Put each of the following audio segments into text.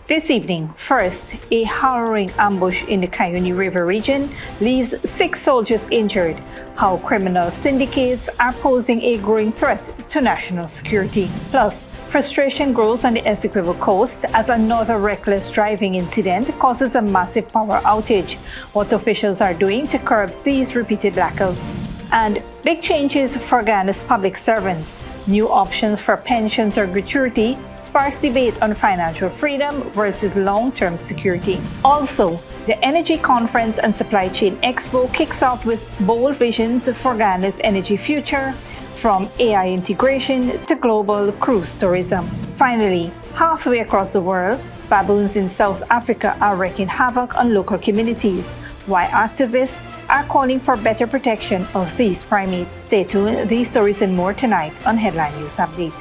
This evening, first, a harrowing ambush in the Cuyuni River region leaves 6 soldiers injured. How criminal syndicates are posing a growing threat to national security. Plus, frustration grows on the Essequibo Coast as another reckless driving incident causes a massive power outage. What officials are doing to curb these repeated blackouts. And big changes for Guyana's public servants. New options for pensions or gratuity sparks debate on financial freedom versus long-term security. Also, the Energy Conference and Supply Chain Expo kicks off with bold visions for Guyana's energy future, from AI integration to global cruise tourism. Finally, halfway across the world, baboons in South Africa are wreaking havoc on local communities, while activists are calling for better protection of these primates. Stay tuned, these stories and more tonight on Headline News Update.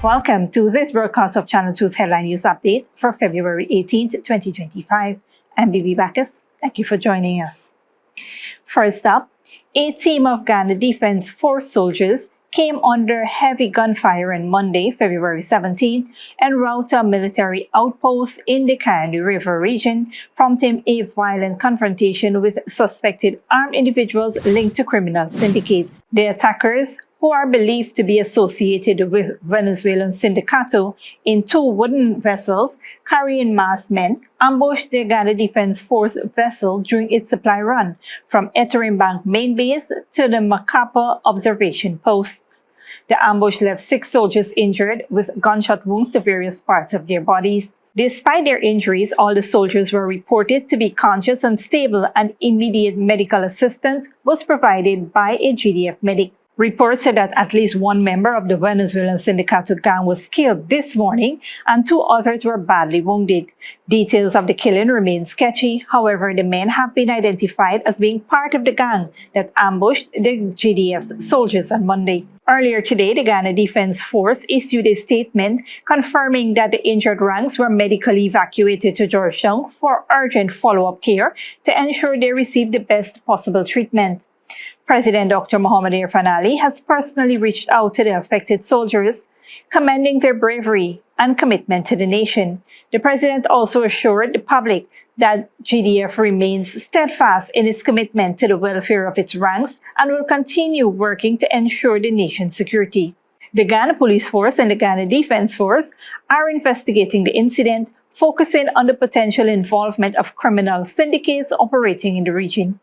Welcome to this broadcast of Channel 2's Headline News Update for February 18th, 2025. I'm Bibi Bacchus. Thank you for joining us. First up, a team of Ghana Defense Force soldiers came under heavy gunfire on Monday, February 17th, en route to a military outpost in the Cuyuni River region, prompting a violent confrontation with suspected armed individuals linked to criminal syndicates. The attackers, who are believed to be associated with Venezuelan syndicato in 2 wooden vessels carrying masked men, ambushed the Ghana Defense Force vessel during its supply run from Ettering Bank main base to the Macapa observation posts. The ambush left 6 soldiers injured with gunshot wounds to various parts of their bodies. Despite their injuries, all the soldiers were reported to be conscious and stable, and immediate medical assistance was provided by a GDF medic. Reports said that at least 1 member of the Venezuelan syndicato gang was killed this morning and 2 others were badly wounded. Details of the killing remain sketchy. However, the men have been identified as being part of the gang that ambushed the GDF's soldiers on Monday. Earlier today, the Ghana Defense Force issued a statement confirming that the injured ranks were medically evacuated to Georgetown for urgent follow-up care to ensure they receive the best possible treatment. President Dr. Mohamed Irfan Ali has personally reached out to the affected soldiers, commending their bravery and commitment to the nation. The president also assured the public that GDF remains steadfast in its commitment to the welfare of its ranks and will continue working to ensure the nation's security. The Ghana Police Force and the Ghana Defense Force are investigating the incident, focusing on the potential involvement of criminal syndicates operating in the region.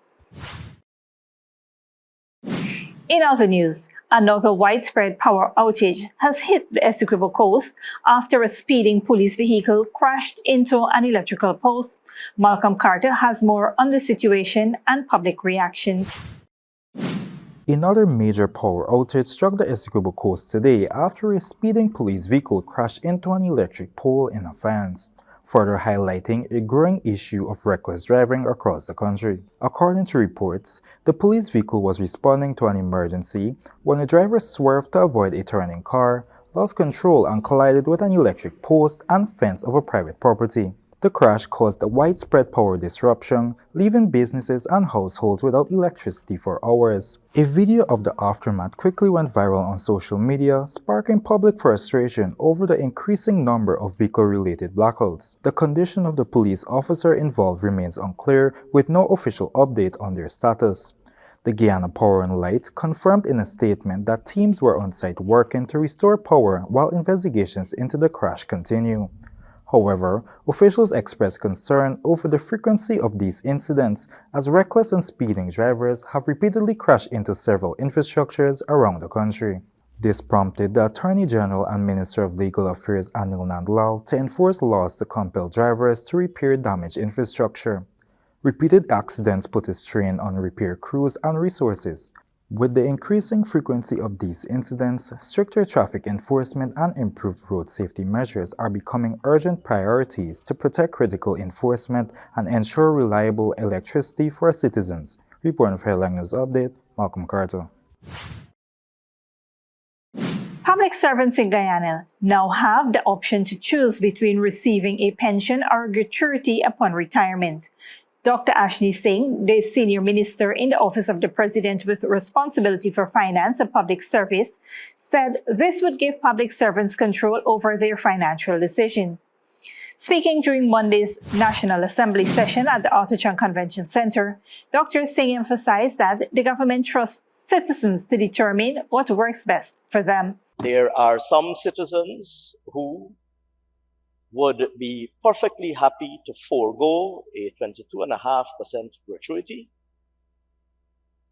In other news, another widespread power outage has hit the Essequibo Coast after a speeding police vehicle crashed into an electrical post. Malcolm Carter has more on the situation and public reactions. Another major power outage struck the Essequibo Coast today after a speeding police vehicle crashed into an electric pole in a fence, further highlighting a growing issue of reckless driving across the country. According to reports, the police vehicle was responding to an emergency when the driver swerved to avoid a turning car, lost control and collided with an electric post and fence of a private property. The crash caused a widespread power disruption, leaving businesses and households without electricity for hours. A video of the aftermath quickly went viral on social media, sparking public frustration over the increasing number of vehicle-related blackouts. The condition of the police officer involved remains unclear, with no official update on their status. The Guyana Power and Light confirmed in a statement that teams were on site working to restore power while investigations into the crash continue. However, officials expressed concern over the frequency of these incidents, as reckless and speeding drivers have repeatedly crashed into several infrastructures around the country. This prompted the Attorney General and Minister of Legal Affairs Anil Nandlal to enforce laws to compel drivers to repair damaged infrastructure. Repeated accidents put a strain on repair crews and resources. With the increasing frequency of these incidents, stricter traffic enforcement and improved road safety measures are becoming urgent priorities to protect critical enforcement and ensure reliable electricity for citizens. Reporting for Headline News Update, Malcolm Carter. Public servants in Guyana now have the option to choose between receiving a pension or a gratuity upon retirement. Dr. Ashley Singh, the Senior Minister in the Office of the President with responsibility for finance and public service, said this would give public servants control over their financial decisions. Speaking during Monday's National Assembly session at the outage and Convention Center, Dr. Singh emphasized that the government trusts citizens to determine what works best for them. There are some citizens who would be perfectly happy to forego a 22.5% gratuity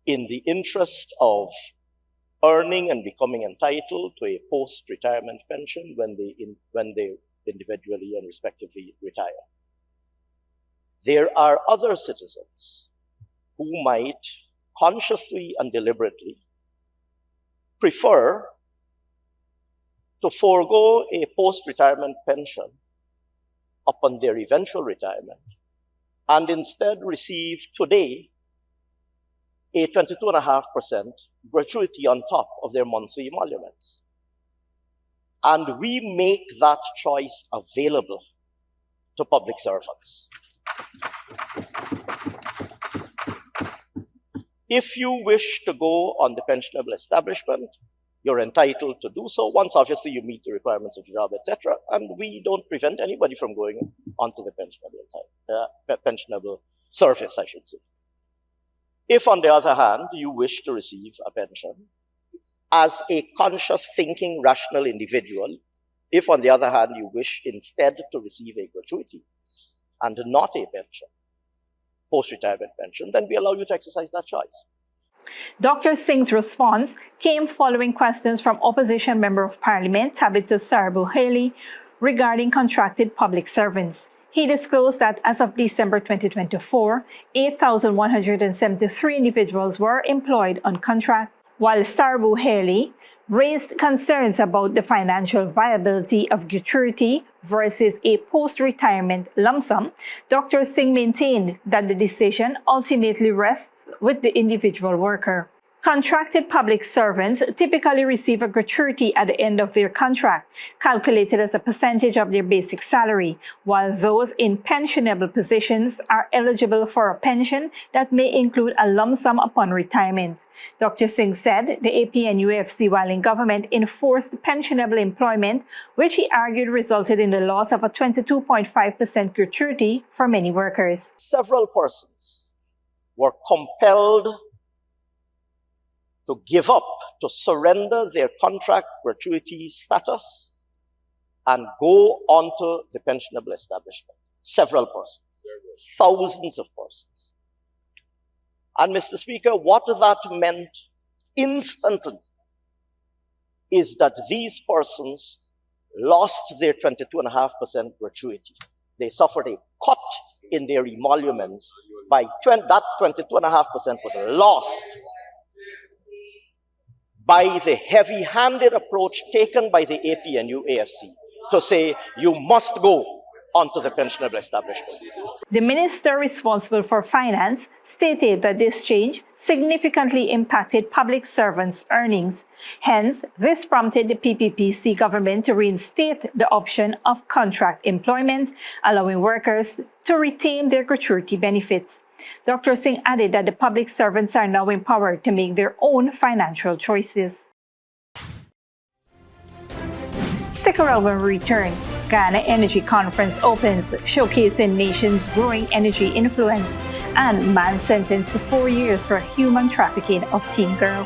in the interest of earning and becoming entitled to a post-retirement pension when they individually and respectively retire. There are other citizens who might consciously and deliberately prefer to forego a post-retirement pension upon their eventual retirement and instead receive today a 22.5% gratuity on top of their monthly emoluments. And we make that choice available to public servants. If you wish to go on the pensionable establishment, you're entitled to do so once obviously you meet the requirements of the job, etc. And we don't prevent anybody from going onto the pensionable service, I should say. If, on the other hand, you wish to receive a pension as a conscious, thinking, rational individual, if, on the other hand, you wish instead to receive a gratuity and not a pension, post-retirement pension, then we allow you to exercise that choice. Dr. Singh's response came following questions from Opposition Member of Parliament Tabitha Sarbu-Haley regarding contracted public servants. He disclosed that as of December 2024, 8,173 individuals were employed on contract, while Sarbu-Haley raised concerns about the financial viability of gratuity versus a post-retirement lump sum. Dr. Singh maintained that the decision ultimately rests with the individual worker. Contracted public servants typically receive a gratuity at the end of their contract, calculated as a percentage of their basic salary, while those in pensionable positions are eligible for a pension that may include a lump sum upon retirement. Dr. Singh said the APNUFC, while in government, enforced pensionable employment, which he argued resulted in the loss of a 22.5% gratuity for many workers. Several persons were compelled to give up, to surrender their contract gratuity status and go onto the pensionable establishment. Several persons, thousands of persons. And Mr. Speaker, what that meant instantly is that these persons lost their 22.5% gratuity. They suffered a cut in their emoluments by that 22.5% was lost by the heavy-handed approach taken by the APNU-AFC to say, you must go onto the pensionable establishment. The minister responsible for finance stated that this change significantly impacted public servants' earnings. Hence, this prompted the PPPC government to reinstate the option of contract employment, allowing workers to retain their gratuity benefits. Dr. Singh added that the public servants are now empowered to make their own financial choices. Stick around when we return. Guyana Energy Conference opens, showcasing nation's growing energy influence, and man sentenced to 4 years for human trafficking of teen girl.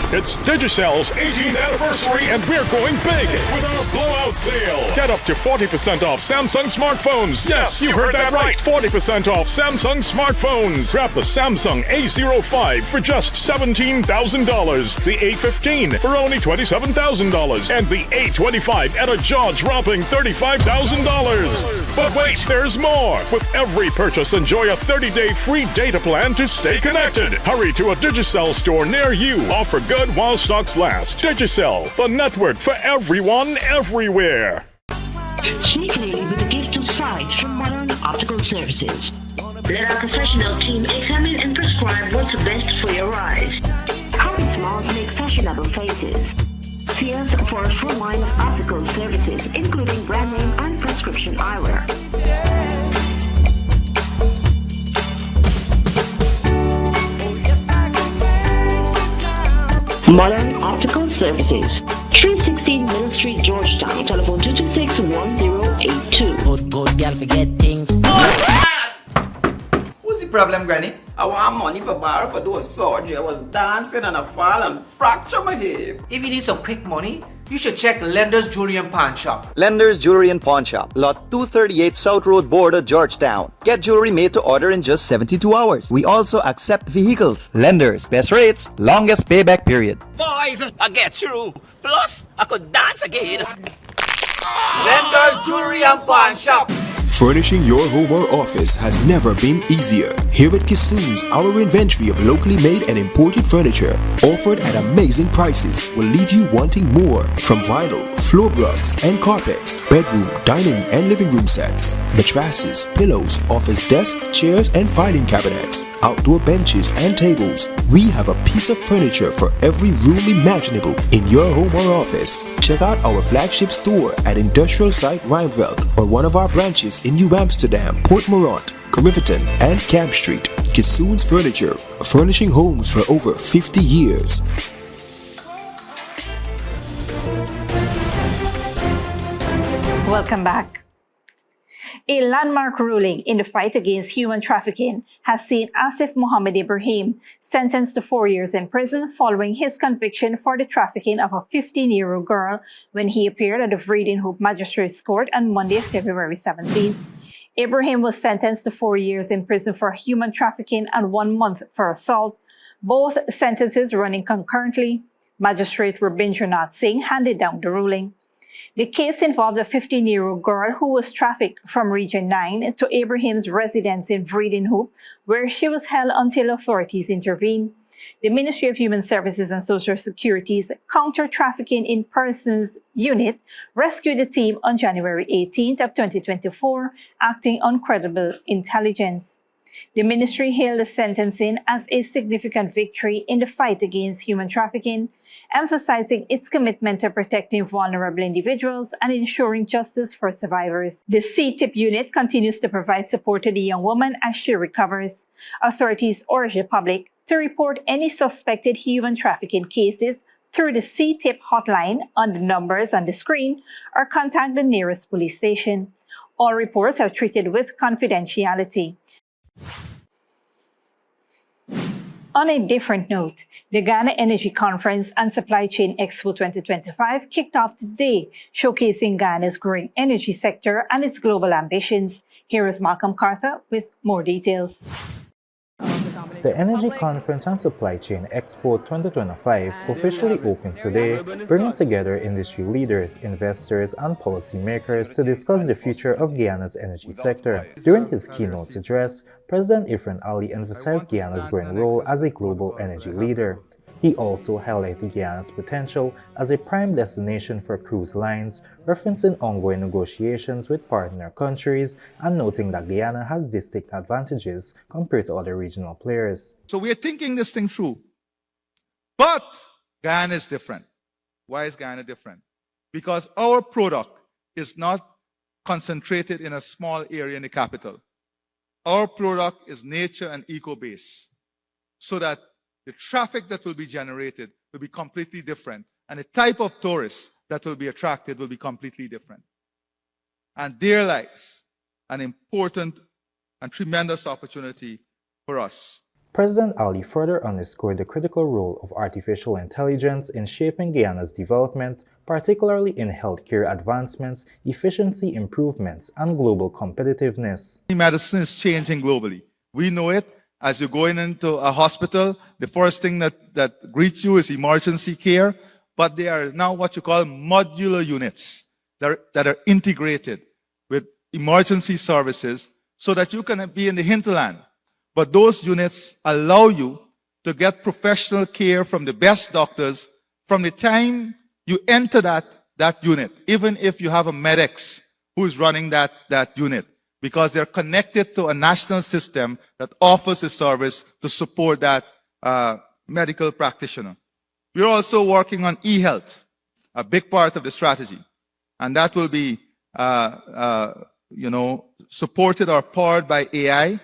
It's Digicell's 18th anniversary and we're going big with our blowout sale. Get up to 40% off Samsung smartphones. Yes, you heard that right. 40% off Samsung smartphones. Grab the Samsung A05 for just $17,000. The A15 for only $27,000. And the A25 at a jaw-dropping $35,000. But wait, there's more. With every purchase, enjoy a 30-day free data plan to stay connected. Hurry to a Digicel store near you. Offer good while stocks last. Digicel, the network for everyone, everywhere. Sneakily with a gift of sight from Modern Optical Services. Let our professional team examine and prescribe what's best for your eyes. Current smiles make fashionable faces. See us for a full line of optical services, including brand name and prescription eyewear. Modern Optical Services, 316 Middle Street, Georgetown. Telephone 226-1082. Good girl forget things. What's the problem, Granny? I want money for borrow for doing surgery. I was dancing and I fall and fracture my hip. If you need some quick money, you should check Lender's Jewelry and Pawn Shop. Lender's Jewelry and Pawn Shop, Lot 238 South Road Border, Georgetown. Get jewelry made to order in just 72 hours. We also accept vehicles. Lender's, best rates, longest payback period. Boys, I get through. Plus, I could dance again. Lender's Jewelry and Pawn Shop. Furnishing your home or office has never been easier. Here at Kissoon's, our inventory of locally made and imported furniture, offered at amazing prices, will leave you wanting more. From vinyl, floor rugs and carpets, bedroom, dining and living room sets, mattresses, pillows, office desk, chairs and filing cabinets, outdoor benches and tables. We have a piece of furniture for every room imaginable in your home or office. Check out our flagship store at Industrial Site Rijnveld or one of our branches in New Amsterdam, Port Morant, Riverton and Camp Street. Kissoon's Furniture, furnishing homes for over 50 years. Welcome back. A landmark ruling in the fight against human trafficking has seen Asif Mohammed Ibrahim sentenced to 4 years in prison following his conviction for the trafficking of a 15-year-old girl when he appeared at the Vredenhoek Magistrates Court on Monday, February 17th. Ibrahim was sentenced to 4 years in prison for human trafficking and 1 month for assault, both sentences running concurrently. Magistrate Rabindranath Singh handed down the ruling. The case involved a 15-year-old girl who was trafficked from Region 9 to Ibrahim's residence in Vredenhoek, where she was held until authorities intervened. The Ministry of Human Services and Social Security's Counter-Trafficking in Persons Unit rescued the team on January 18th of 2024, acting on credible intelligence. The ministry hailed the sentencing as a significant victory in the fight against human trafficking, emphasizing its commitment to protecting vulnerable individuals and ensuring justice for survivors. The CTIP unit continues to provide support to the young woman as she recovers. Authorities urge the public to report any suspected human trafficking cases through the CTIP hotline on the numbers on the screen or contact the nearest police station. All reports are treated with confidentiality. On a different note, the Ghana Energy Conference and Supply Chain Expo 2025 kicked off today, showcasing Ghana's growing energy sector and its global ambitions. Here is Malcolm Carter with more details. The Energy Conference and Supply Chain Expo 2025 officially opened today, bringing together industry leaders, investors, and policymakers to discuss the future of Guyana's energy sector. During his keynote address, President Ifrin Ali emphasized Guyana's growing role as a global energy leader. He also highlighted Guyana's potential as a prime destination for cruise lines, referencing ongoing negotiations with partner countries and noting that Guyana has distinct advantages compared to other regional players. So we are thinking this thing through. But Guyana is different. Why is Guyana different? Because our product is not concentrated in a small area in the capital. Our product is nature and eco-based, so that the traffic that will be generated will be completely different, and the type of tourists that will be attracted will be completely different. And there lies an important and tremendous opportunity for us. President Ali further underscored the critical role of artificial intelligence in shaping Guyana's development, particularly in healthcare advancements, efficiency improvements, and global competitiveness. Medicine is changing globally. We know it. As you're going into a hospital, the first thing that greets you is emergency care, but they are now what you call modular units that are integrated with emergency services so that you can be in the hinterland. But those units allow you to get professional care from the best doctors from the time you enter that unit, even if you have a medics who is running that unit, because they're connected to a national system that offers a service to support that medical practitioner. We're also working on e-health, a big part of the strategy, and that will be supported or powered by AI,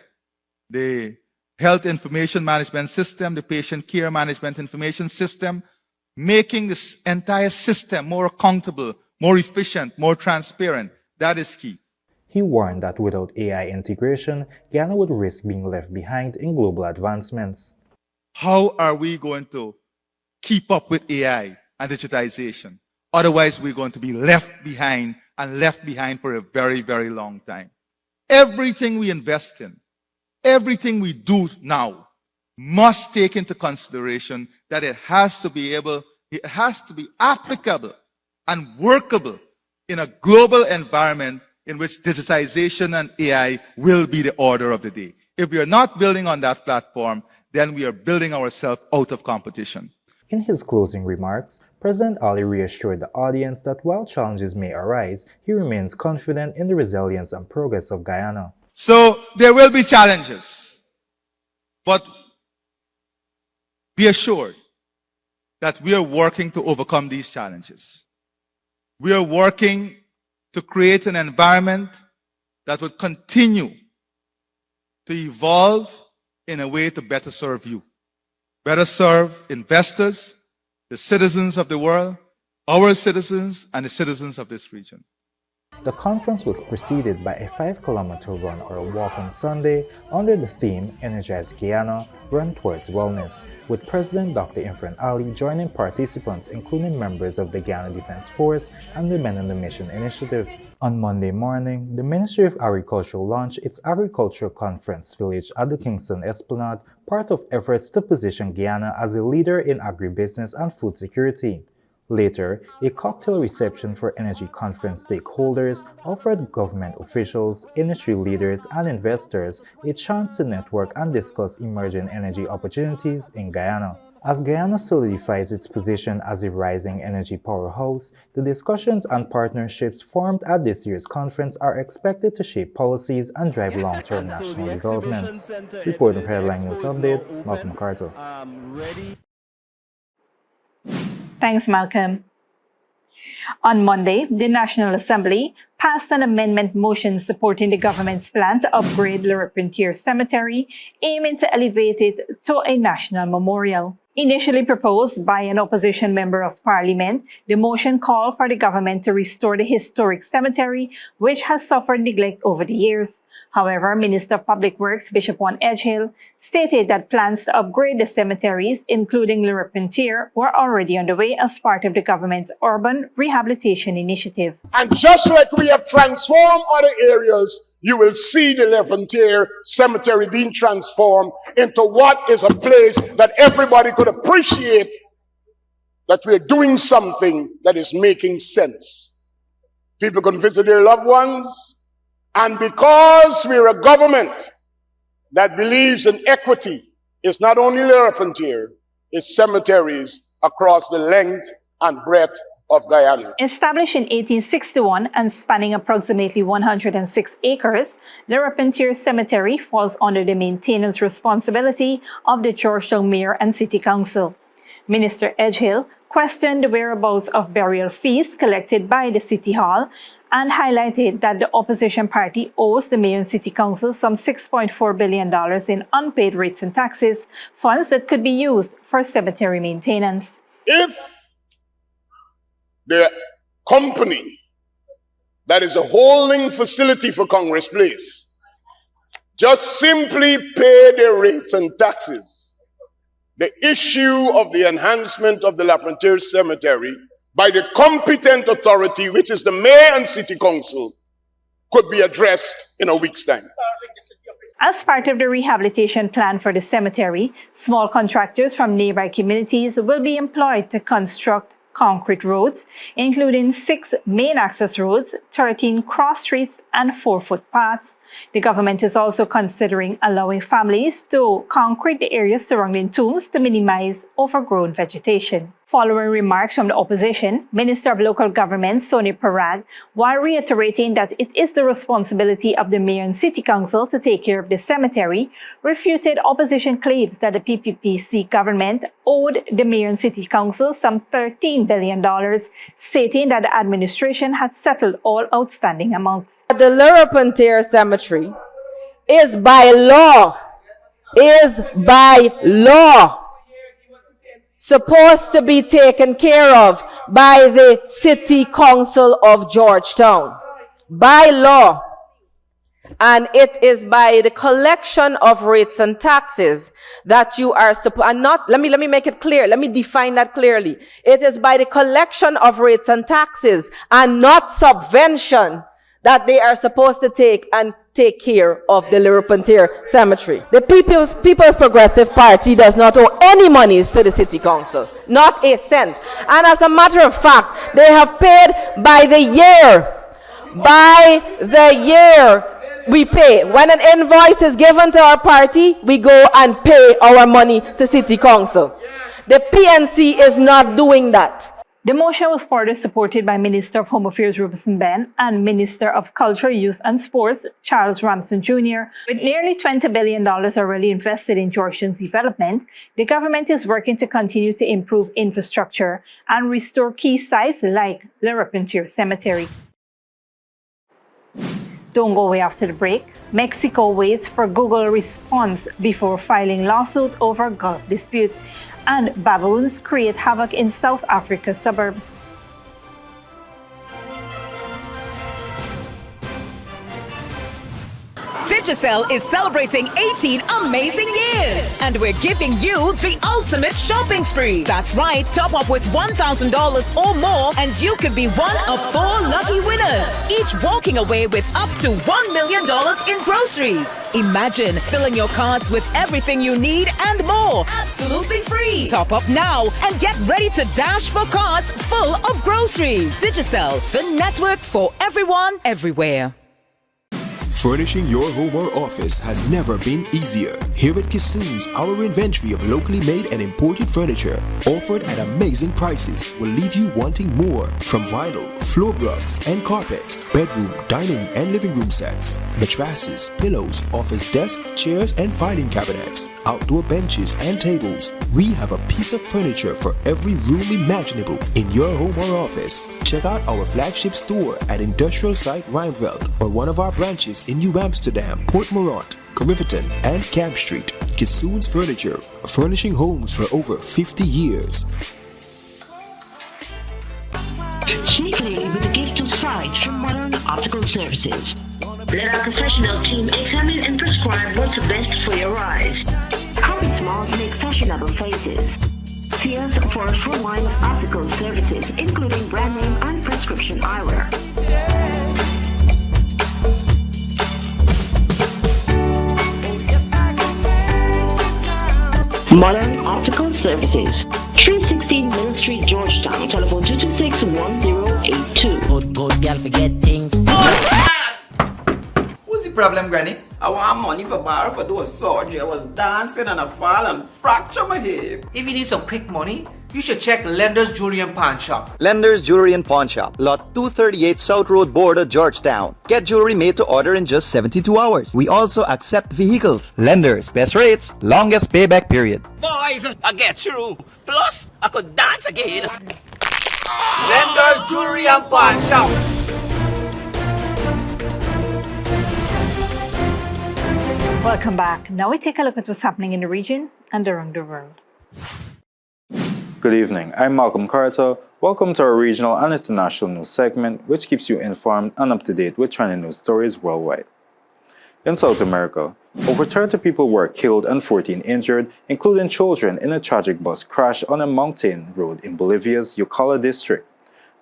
the health information management system, the patient care management information system, making this entire system more accountable, more efficient, more transparent. That is key. He warned that without AI integration, Guyana would risk being left behind in global advancements. How are we going to keep up with AI and digitization? Otherwise, we're going to be left behind, and left behind for a very, very long time. Everything we invest in, everything we do now must take into consideration that it has to be applicable and workable in a global environment in which digitization and AI will be the order of the day. If we are not building on that platform, then we are building ourselves out of competition. In his closing remarks, President Ali reassured the audience that while challenges may arise, he remains confident in the resilience and progress of Guyana. So there will be challenges, but be assured that we are working to overcome these challenges. We are working to create an environment that would continue to evolve in a way to better serve you, better serve investors, the citizens of the world, our citizens, and the citizens of this region. The conference was preceded by a 5-kilometer run or walk on Sunday under the theme Energize Guyana, Run Towards Wellness, with President Dr. Imran Ali joining participants including members of the Guyana Defense Force and the Men on the Mission Initiative. On Monday morning, the Ministry of Agriculture launched its Agricultural Conference Village at the Kingston Esplanade, part of efforts to position Guyana as a leader in agribusiness and food security. Later, a cocktail reception for energy conference stakeholders offered government officials, industry leaders, and investors a chance to network and discuss emerging energy opportunities in Guyana. As Guyana solidifies its position as a rising energy powerhouse, the discussions and partnerships formed at this year's conference are expected to shape policies and drive long-term national developments. Reporting for Headline News Update, Malcolm MacArthur. Thanks, Malcolm. On Monday, the National Assembly passed an amendment motion supporting the government's plan to upgrade Le Repentier Cemetery, aiming to elevate it to a national memorial. Initially proposed by an opposition member of parliament, the motion called for the government to restore the historic cemetery, which has suffered neglect over the years. However, Minister of Public Works Bishop Juan Edgehill stated that plans to upgrade the cemeteries, including Le Repentier, were already underway as part of the government's urban rehabilitation initiative. And just like we have transformed other areas, you will see the Le Repentier Cemetery being transformed into what is a place that everybody could appreciate that we're doing something that is making sense. People can visit their loved ones, and because we're a government that believes in equity, it's not only Le Repentier, it's cemeteries across the length and breadth of Guyana. Established in 1861 and spanning approximately 106 acres, Le Repentier Cemetery falls under the maintenance responsibility of the Georgetown Mayor and City Council. Minister Edgehill questioned the whereabouts of burial fees collected by the City Hall and highlighted that the opposition party owes the Mayor and City Council some $6.4 billion in unpaid rates and taxes, funds that could be used for cemetery maintenance. If the company that is a holding facility for Congress Place just simply pay their rates and taxes, the issue of the enhancement of the La Frontiere Cemetery by the competent authority, which is the mayor and city council, could be addressed in a week's time. As part of the rehabilitation plan for the cemetery, small contractors from nearby communities will be employed to construct concrete roads, including 6 main access roads, 13 cross streets, and 4 footpaths. The government is also considering allowing families to concrete the areas surrounding tombs to minimize overgrown vegetation. Following remarks from the opposition, Minister of Local Government Sonia Parag, while reiterating that it is the responsibility of the mayor and city council to take care of the cemetery, refuted opposition claims that the PPPC government owed the mayor and city council some $13 billion, stating that the administration had settled all outstanding amounts. The La Frontiere Cemetery is by law supposed to be taken care of by the City Council of Georgetown. By law. And it is by the collection of rates and taxes that you are supposed, and not, let me make it clear, let me define that clearly. It is by the collection of rates and taxes and not subvention that they are supposed to take care of the La Frontiere Cemetery. The People's Progressive Party does not owe any monies to the City Council, not a cent. And as a matter of fact, they have paid by the year. By the year we pay. When an invoice is given to our party, we go and pay our money to City Council. The PNC is not doing that. The motion was further supported by Minister of Home Affairs Robertson Ben and Minister of Culture, Youth and Sports Charles Ramsden Jr. With nearly $20 billion already invested in Georgetown's development, the government is working to continue to improve infrastructure and restore key sites like La Frontiere Cemetery. Don't go away after the break. Mexico waits for Google response before filing lawsuit over Gulf dispute. And baboons create havoc in South Africa's suburbs. Digicel is celebrating 18 amazing years, and we're giving you the ultimate shopping spree. That's right, top up with $1,000 or more, and you could be one of 4 lucky winners, each walking away with up to $1 million in groceries. Imagine filling your carts with everything you need and more, absolutely free. Top up now and get ready to dash for carts full of groceries. Digicel, the network for everyone, everywhere. Furnishing your home or office has never been easier. Here at Kissoon's, our inventory of locally made and imported furniture, offered at amazing prices, will leave you wanting more. From vinyl, floor rugs and carpets, bedroom, dining and living room sets, mattresses, pillows, office desk, chairs and filing cabinets, outdoor benches and tables. We have a piece of furniture for every room imaginable in your home or office. Check out our flagship store at Industrial Site Rijnveld or one of our branches in New Amsterdam, Port Morant, Riverton and Camp Street. Kissoon's Furniture, furnishing homes for over 50 years. Sneakily with a gift of sight from Modern Optical Services. Let our professional team examine and prescribe what's best for your eyes. Current smiles make fashionable faces. See us for a full line of optical services, including brand name and prescription eyewear. Modern Optical Services, 316 Mill Street, Georgetown. Telephone 226-1082. Good girl forget things. What's the problem, Granny? I want money for borrow for those surgery. I was dancing and I fall and fracture my hip. If you need some quick money, you should check Lender's Jewelry and Pawn Shop. Lender's Jewelry and Pawn Shop, Lot 238 South Road Border, Georgetown. Get jewelry made to order in just 72 hours. We also accept vehicles. Lenders, best rates, longest payback period. Boys, I get through. Plus, I could dance again. Lender's Jewelry and Pawn Shop. Welcome back. Now we take a look at what's happening in the region and around the world. Good evening, I'm Malcolm Carter. Welcome to our regional and international news segment, which keeps you informed and up to date with trending news stories worldwide. In South America, over 30 people were killed and 14 injured, including children, in a tragic bus crash on a mountain road in Bolivia's Yucala district.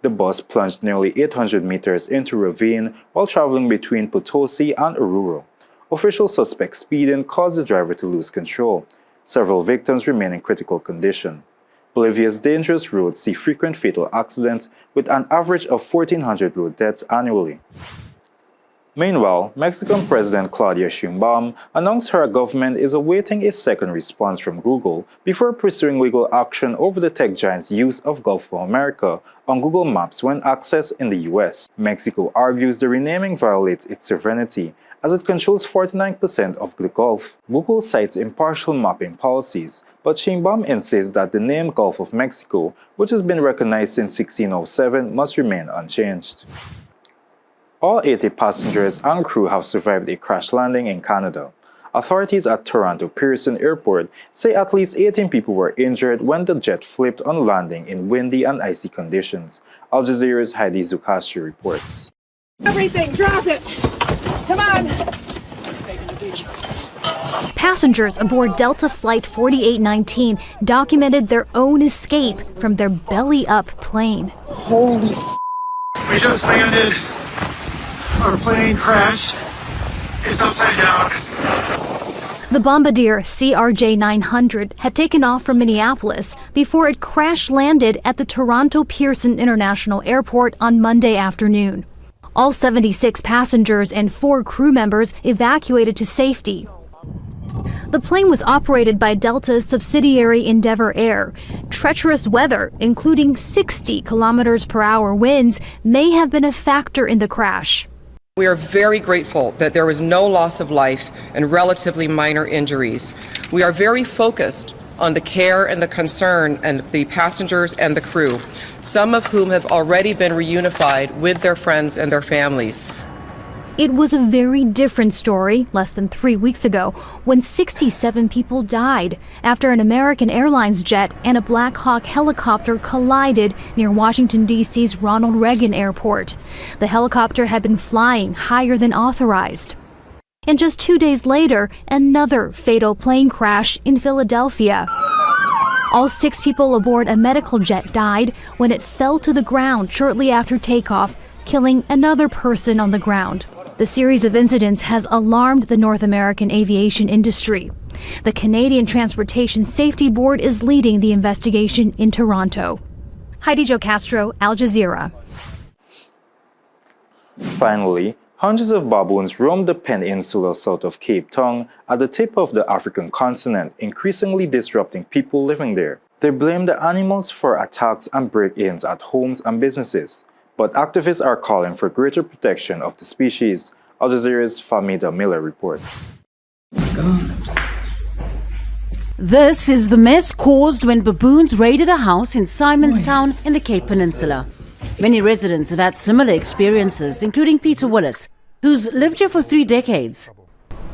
The bus plunged nearly 800 meters into a ravine while traveling between Potosi and Oruro. Official suspect speeding caused the driver to lose control. Several victims remain in critical condition. Bolivia's dangerous roads see frequent fatal accidents, with an average of 1,400 road deaths annually. Meanwhile, Mexican President Claudia Sheinbaum announced her government is awaiting a second response from Google before pursuing legal action over the tech giant's use of Gulf of America on Google Maps when accessed in the US. Mexico argues the renaming violates its sovereignty as it controls 49% of the Gulf. Google cites impartial mapping policies, but Sheinbaum insists that the name Gulf of Mexico, which has been recognized since 1607, must remain unchanged. All 80 passengers and crew have survived a crash landing in Canada. Authorities at Toronto Pearson Airport say at least 18 people were injured when the jet flipped on landing in windy and icy conditions. Al Jazeera's Heidi Zukaschi reports. Everything, drop it! Come on! Passengers aboard Delta Flight 4819 documented their own escape from their belly-up plane. Holy f***. We just landed. Our plane crashed. It's upside down. The Bombardier CRJ-900 had taken off from Minneapolis before it crash-landed at the Toronto Pearson International Airport on Monday afternoon. All 76 passengers and 4 crew members evacuated to safety. The plane was operated by Delta's subsidiary Endeavour Air. Treacherous weather, including 60 kilometers per hour winds, may have been a factor in the crash. We are very grateful that there was no loss of life and relatively minor injuries. We are very focused on the care and the concern and the passengers and the crew, some of whom have already been reunified with their friends and their families. It was a very different story less than 3 weeks ago when 67 people died after an American Airlines jet and a Black Hawk helicopter collided near Washington, D.C.'s Ronald Reagan Airport. The helicopter had been flying higher than authorized. And just 2 days later, another fatal plane crash in Philadelphia. All 6 people aboard a medical jet died when it fell to the ground shortly after takeoff, killing another person on the ground. The series of incidents has alarmed the North American aviation industry. The Canadian Transportation Safety Board is leading the investigation in Toronto. Heidi Jo Castro, Al Jazeera. Finally, hundreds of baboons roam the peninsula south of Cape Town at the tip of the African continent, increasingly disrupting people living there. They blame the animals for attacks and break-ins at homes and businesses. But activists are calling for greater protection of the species. Al Jazeera's Famida Miller reports. This is the mess caused when baboons raided a house in Simonstown in the Cape Peninsula. Many residents have had similar experiences, including Peter Willis, who's lived here for 3 decades.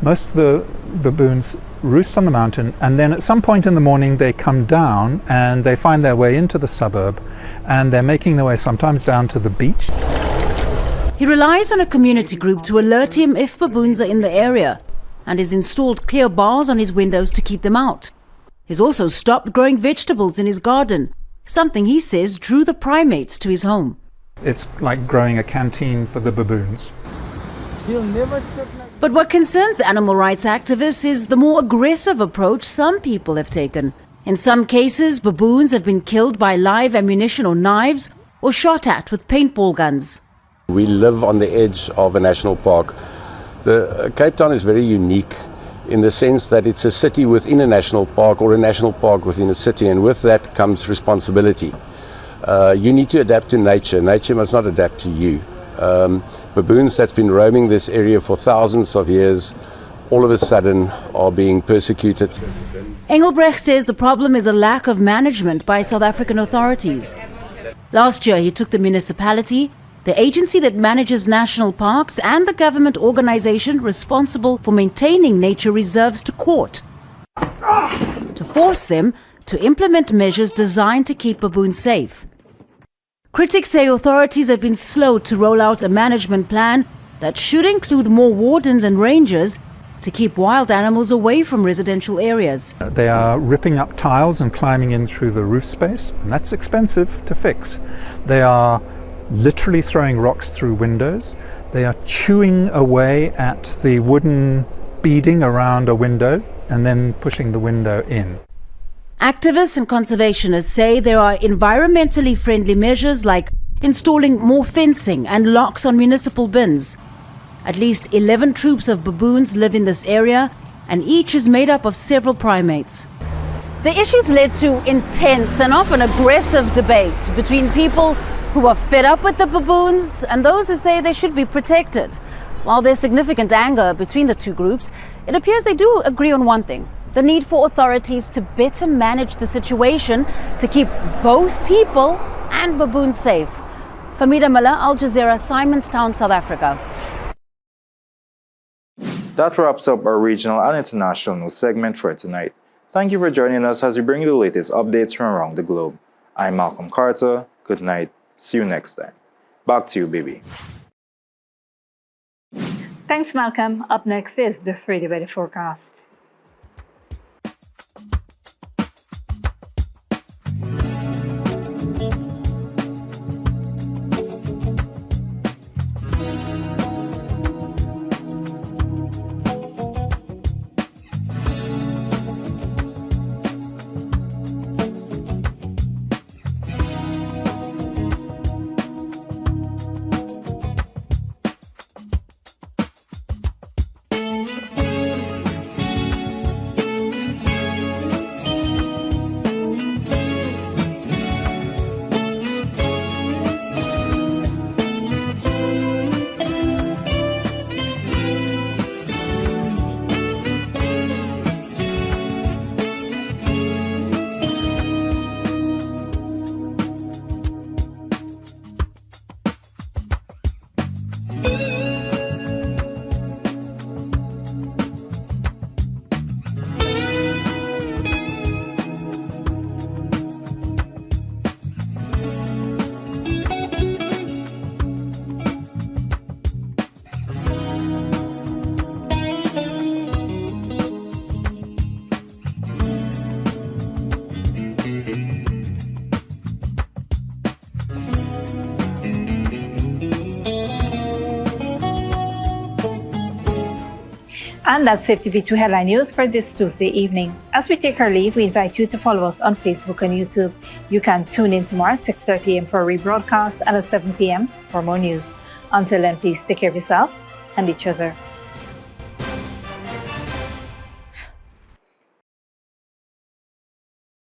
Most of the baboons roost on the mountain, and then at some point in the morning they come down and they find their way into the suburb, and they're making their way sometimes down to the beach. He relies on a community group to alert him if baboons are in the area, and has installed clear bars on his windows to keep them out. He's also stopped growing vegetables in his garden, something he says drew the primates to his home. It's like growing a canteen for the baboons. But what concerns animal rights activists is the more aggressive approach some people have taken. In some cases, baboons have been killed by live ammunition or knives, or shot at with paintball guns. We live on the edge of a national park. The Cape Town is very unique in the sense that it's a city within a national park, or a national park within a city, and with that comes responsibility. You need to adapt to nature. Nature must not adapt to you. Baboons that's been roaming this area for thousands of years, all of a sudden are being persecuted. Engelbrecht says the problem is a lack of management by South African authorities. Last year, he took the municipality, the agency that manages national parks, and the government organization responsible for maintaining nature reserves to court to force them to implement measures designed to keep baboons safe. Critics say authorities have been slow to roll out a management plan that should include more wardens and rangers to keep wild animals away from residential areas. They are ripping up tiles and climbing in through the roof space, and that's expensive to fix. They are literally throwing rocks through windows. They are chewing away at the wooden beading around a window and then pushing the window in. Activists and conservationists say there are environmentally friendly measures like installing more fencing and locks on municipal bins. At least 11 troops of baboons live in this area, and each is made up of several primates. The issues led to intense and often aggressive debate between people who are fed up with the baboons and those who say they should be protected. While there's significant anger between the two groups, it appears they do agree on one thing: the need for authorities to better manage the situation to keep both people and baboons safe. Famida Miller, Al Jazeera, Simonstown, South Africa. That wraps up our regional and international news segment for tonight. Thank you for joining us as we bring you the latest updates from around the globe. I'm Malcolm Carter. Good night. See you next time. Back to you, baby. Thanks, Malcolm. Up next is the 3D weather forecast. And that's FTV2 Headline News for this Tuesday evening. As we take our leave, we invite you to follow us on Facebook and YouTube. You can tune in tomorrow at 6:30 p.m. for a rebroadcast and at 7 p.m. for more news. Until then, please take care of yourself and each other.